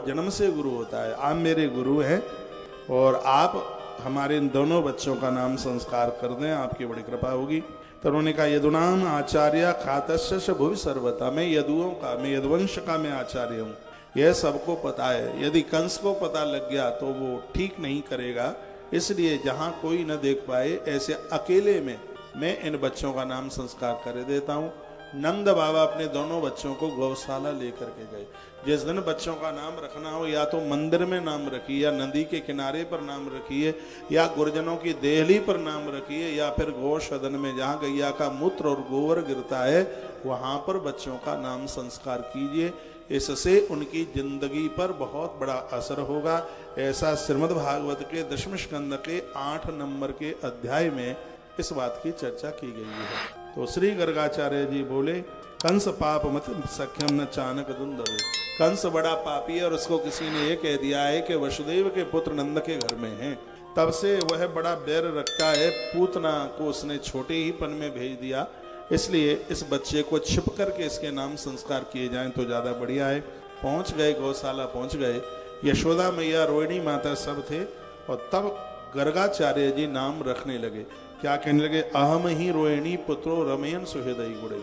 जन्म से गुरु होता है। आप मेरे गुरु हैं और आप हमारे इन दोनों बच्चों का नाम संस्कार कर दें, आपकी बड़ी कृपा होगी। तो उन्होंने कहा यदुनाम आचार्य खातस्य भुवि सर्वथा, मैं यदुओं का, मैं यदुवंश का मैं आचार्य हूँ, यह सबको पता है। यदि कंस को पता लग गया तो वो ठीक नहीं करेगा, इसलिए जहाँ कोई न देख पाए ऐसे अकेले में मैं इन बच्चों का नाम संस्कार कर देता हूँ। नंद बाबा अपने दोनों बच्चों को गौशाला लेकर के गए। जिस दिन बच्चों का नाम रखना हो, या तो मंदिर में नाम रखिए, या नदी के किनारे पर नाम रखिए, या गुरजनों की देहली पर नाम रखिए, या फिर गौसदन में जहाँ गैया का मूत्र और गोबर गिरता है वहाँ पर बच्चों का नाम संस्कार कीजिए। इससे उनकी जिंदगी पर बहुत बड़ा असर होगा। ऐसा श्रीमद् भागवत के 10वें स्कंद के 8 नंबर के अध्याय में इस बात की चर्चा की गई है। तो श्री गर्गाचार्य जी बोले, कंस पाप मत सख्यम न चानक दुंदवे। कंस बड़ा पापी है और उसको किसी ने ये कह दिया है कि वसुदेव के पुत्र नंद के घर में हैं, तब से वह बड़ा बैर रखता है। पूतना को उसने छोटे ही पन में भेज दिया, इसलिए इस बच्चे को छिप करके इसके नाम संस्कार किए जाएं तो ज़्यादा बढ़िया है। पहुंच गए, गौशाला पहुंच गए। यशोदा मैया, रोहिणी माता सब थे और तब गर्गाचार्य जी नाम रखने लगे। क्या कहने लगे? अहम ही रोहिणी पुत्रो रमयन सुहृदय गुणे।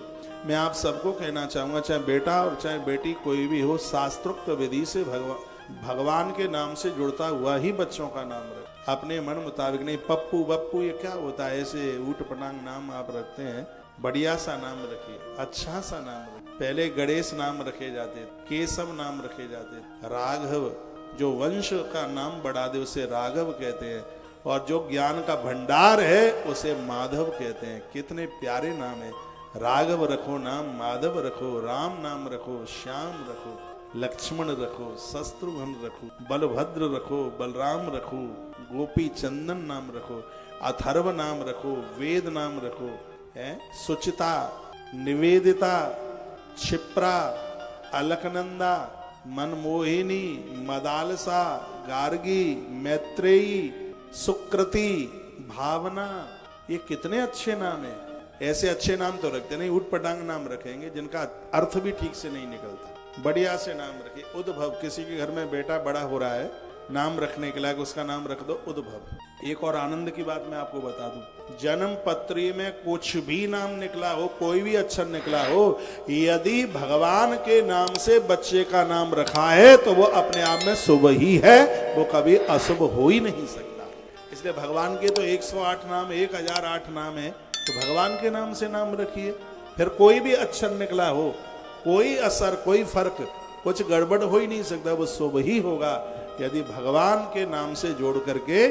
मैं आप सबको कहना चाहूँगा, चाहे बेटा और चाहे बेटी कोई भी हो, शास्त्रोक्त विधि से भगवान के नाम से जुड़ता हुआ ही बच्चों का नाम रखें, अपने मन मुताबिक नहीं। पप्पू बप्पू ये क्या होता है? ऐसे ऊट पटांग नाम आप रखते हैं, बढ़िया सा नाम रखिए, अच्छा सा नाम रखिए। पहले गणेश नाम रखे जाते, केशव नाम रखे जाते, राघव, जो वंश का नाम बढ़ा दे उसे राघव कहते हैं, और जो ज्ञान का भंडार है उसे माधव कहते हैं। कितने प्यारे नाम है। राघव रखो नाम, माधव रखो, राम नाम रखो, श्याम रखो, लक्ष्मण रखो, शत्रुघ्न रखो, बलभद्र रखो, बलराम रखो, गोपी चंदन नाम रखो, अथर्व नाम रखो, वेद नाम रखो, सुचिता, निवेदिता, क्षिप्रा, अलकनंदा, मनमोहिनी, मदालसा, गार्गी, मैत्रेयी, सुकृति, भावना, ये कितने अच्छे नाम हैं। ऐसे अच्छे नाम तो रखते नहीं, उठ पटांग नाम रखेंगे जिनका अर्थ भी ठीक से नहीं निकलता। बढ़िया से नाम रखिए। उद्भव, किसी के घर में बेटा बड़ा हो रहा है, नाम रखने के लायक उसका नाम रख दो उद्भव। एक और आनंद की बात मैं आपको बता दूं, जन्म पत्री में कुछ भी नाम निकला हो, कोई भी अक्षर निकला हो, यदि भगवान के नाम से बच्चे का नाम रखा है तो वो अपने आप में शुभ ही है, वो कभी अशुभ हो ही नहीं सकता। इसलिए भगवान के तो 108 नाम, 1008 नाम है, तो भगवान के नाम से नाम रखिए। फिर कोई भी अक्षर निकला हो, कोई असर, कोई फर्क, कुछ गड़बड़ हो ही नहीं सकता, वो शुभ ही होगा यदि भगवान के नाम से जोड़ करके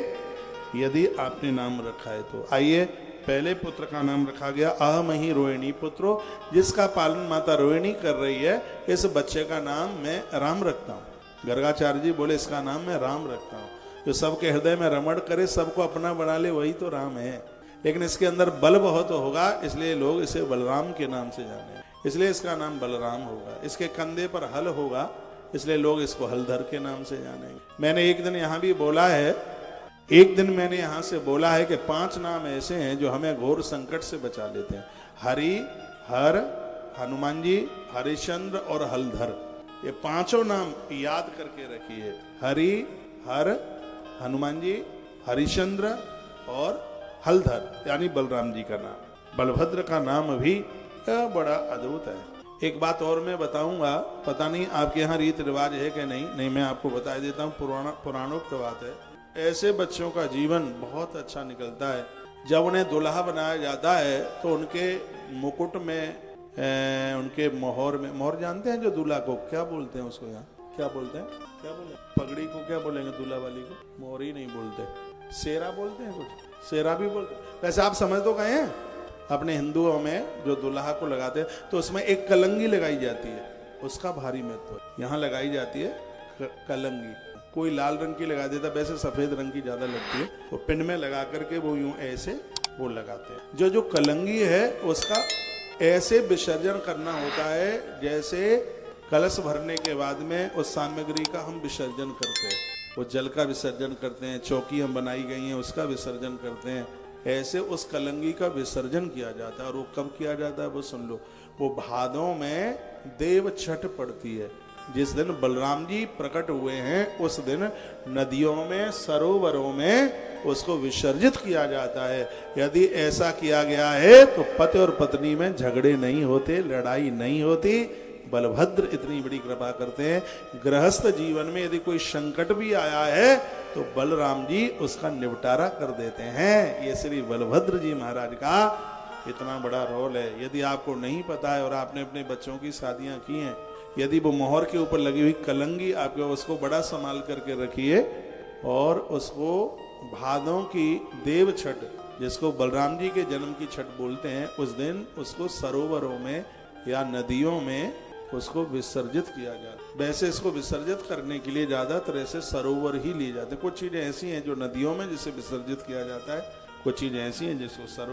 यदि आपने नाम रखा है तो। आइए, पहले पुत्र का नाम रखा गया अहम ही रोहिणी पुत्रो, जिसका पालन माता रोहिणी कर रही है। इस बच्चे का नाम मैं राम रखता हूँ। गर्गाचार्य जी बोले इसका नाम मैं राम रखता हूँ। जो सबके हृदय में रमण करे, सबको अपना बना ले, वही तो राम है। लेकिन इसके अंदर बल बहुत होगा, इसलिए लोग इसे बलराम के नाम से जाने, इसलिए इसका नाम बलराम होगा। इसके कंधे पर हल होगा, इसलिए लोग इसको हलधर के नाम से जानेंगे। मैंने एक दिन यहाँ भी बोला है, एक दिन मैंने यहाँ से बोला है कि 5 नाम ऐसे हैं जो हमें घोर संकट से बचा लेते हैं। हरि, हर, हनुमान जी, हरिश्चंद्र और हलधर, ये 5 नाम याद करके रखिए। हरि, हर, हनुमान जी, हरिश्चंद्र और हलधर, यानी बलराम जी का नाम। बलभद्र का नाम भी बड़ा अद्भुत है। एक बात और मैं बताऊंगा, पता नहीं आपके यहाँ रीत रिवाज है कि नहीं, मैं आपको बता देता हूँ, पुराणोक्त बात है। ऐसे बच्चों का जीवन बहुत अच्छा निकलता है। जब उन्हें दुल्हा बनाया जाता है तो उनके मुकुट में, उनके मोहर में, मोहर जानते हैं जो दूल्हा को क्या बोलते हैं, उसको यहाँ क्या बोलते हैं, क्या बोले, पगड़ी को क्या बोलेंगे, दूल्हा वाली को मोहर ही नहीं बोलते, सेरा बोलते हैं, कुछ सेरा भी बोलते हैं। वैसे आप समझ तो गए हैं, अपने हिंदुओं में जो दुल्हा को लगाते हैं तो उसमें एक कलंगी लगाई जाती है, उसका भारी महत्व है। यहाँ लगाई जाती है कलंगी, कोई लाल रंग की लगा देता, वैसे सफेद रंग की ज्यादा लगती है, वो पिंड में लगा करके वो यूं ऐसे वो लगाते हैं। जो कलंगी है उसका ऐसे विसर्जन करना होता है जैसे कलश भरने के बाद में उस सामग्री का हम विसर्जन करते हैं। वो जल का विसर्जन करते हैं, चौकी हम बनाई गई हैं उसका विसर्जन करते हैं, ऐसे उस कलंगी का विसर्जन किया जाता है। और वो कब किया जाता है वो सुन लो, वो भादों में देव छठ पड़ती है, जिस दिन बलराम जी प्रकट हुए हैं उस दिन नदियों में, सरोवरों में उसको विसर्जित किया जाता है। यदि ऐसा किया गया है तो पति और पत्नी में झगड़े नहीं होते, लड़ाई नहीं होती। बलभद्र इतनी बड़ी कृपा करते हैं। गृहस्थ जीवन में यदि कोई संकट भी आया है तो बलराम जी उसका निपटारा कर देते हैं। ये श्री बलभद्र जी महाराज का इतना बड़ा रोल है। यदि आपको नहीं पता है और आपने अपने बच्चों की शादियां की हैं, यदि वो मोहर के ऊपर लगी हुई कलंगी आपके, उसको बड़ा संभाल करके रखिए और उसको भादों की देव छठ, जिसको बलराम जी के जन्म की छठ बोलते हैं, उस दिन उसको सरोवरों में या नदियों में उसको विसर्जित किया जाता है। वैसे इसको विसर्जित करने के लिए ज्यादातर ऐसे सरोवर ही लिए जाते हैं। कुछ चीजें ऐसी हैं जो नदियों में जिसे विसर्जित किया जाता है, कुछ चीजें ऐसी हैं जिसको सरोवर